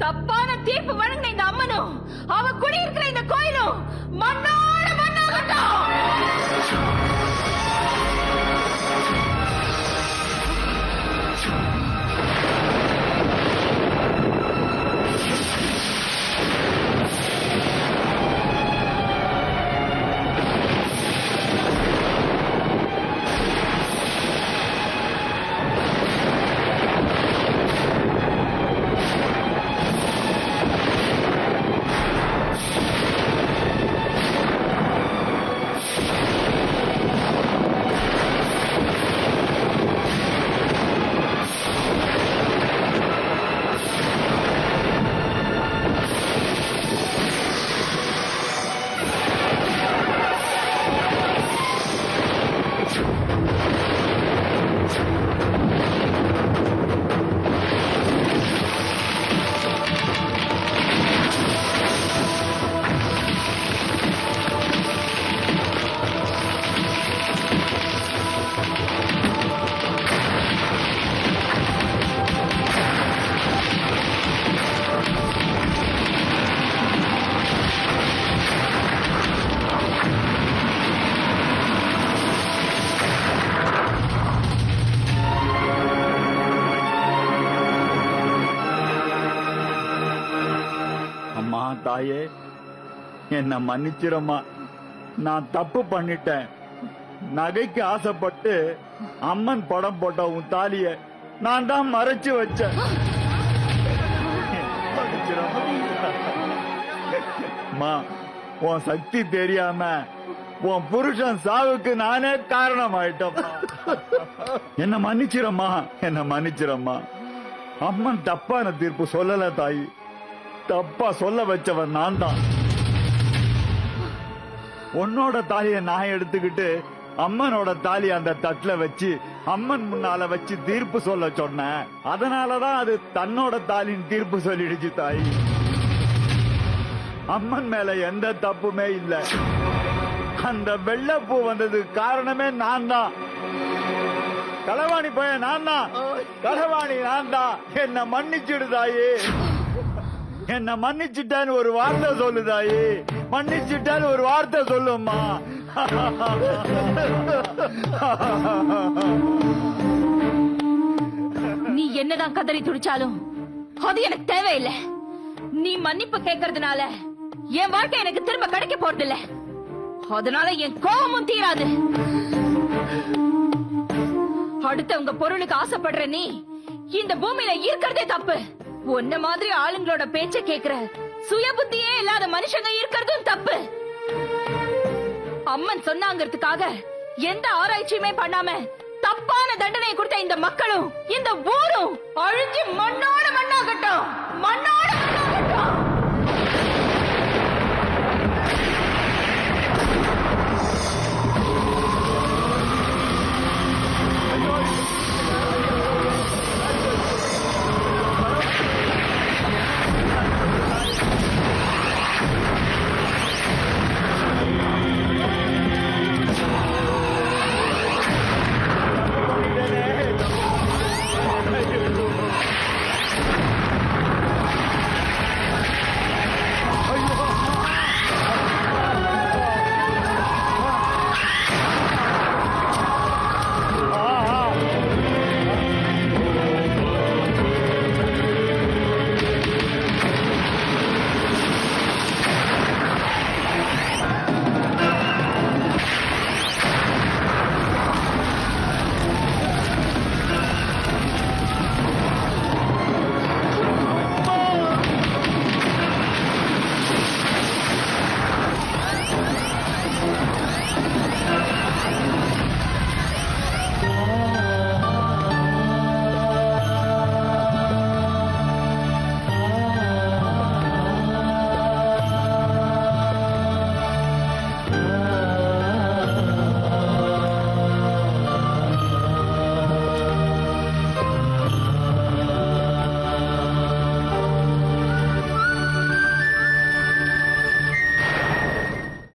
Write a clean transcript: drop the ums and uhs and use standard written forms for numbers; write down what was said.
தப்பான தீர்ப்பு வழங்கின இந்த அம்மனும் அவ குடியிருக்கிற இந்த கோயிலும் மண்ணோட மண்ணாகட்டும். தாயே, என்ன மன்னிச்சிரம்மா. நான் தப்பு பண்ணிட்டேன். நகைக்கு ஆசைப்பட்டு அம்மன் படம் போட்ட உன் தாலிய நான் தான் மறைச்சு வச்சேன். உன் சக்தி தெரியாம உன் புருஷன் சாவுக்கு நானே காரணமாயிட்டேன். என்ன மன்னிச்சிரம்மா, என்ன மன்னிச்சிரம்மா. அம்மன் தப்பான தீர்ப்பு சொல்லல தாயி. தப்பா சொல்ல வச்சவன் நான் தான். உன்னோட தாலிய நான் எடுத்துக்கிட்டு அம்மனோட தாலி அந்த தட்டுல வச்சு அம்மன் முன்னால வச்சு தீர்ப்பு சொல்ல சொன்னேன். அதனாலதான் அது தன்னோட தாலின் தீர்ப்பு சொல்லிடுச்சு தாயி. அம்மன் மேல எந்த தப்புமே இல்ல. அந்த வெள்ளப்பூ வந்தது காரணமே நான் தான். களவாணி போய நான் தான். களவாணி நான் தான். என்ன மன்னிச்சுடு தாயே. என்ன மன்னிச்சுட்டான்னு ஒரு வார்த்தை சொல்லுதாயி. மன்னிச்சுட்டான்னு ஒரு வார்த்தை சொல்லும்மா. நீ என்னதான் கதறி துடிச்சாலும் அது எனக்கு தேவையில்லை. நீ மன்னிப்பு கேட்கறதுனால என் வாழ்க்கை எனக்கு திரும்ப கிடைக்க போறதில்ல. அதனால என் கோபமும் தீராது. அடுத்தவங்க பொருளுக்கு ஆசைப்படுற நீ இந்த பூமியில இருக்கிறதே தப்பு. உன்ன மாதிரி ஆளுங்களோட பேச்ச கேக்குற சுய புத்தியே இல்லாத மனுஷங்க இருக்கிறதும் தப்பு. அம்மன் சொன்னாங்கிறதுக்காக எந்த ஆராய்ச்சியுமே பண்ணாம தப்பான தண்டனை கொடுத்த இந்த மக்களும் இந்த ஊரும் அழிஞ்சு மண்ணோட மண்ணாகட்டும்.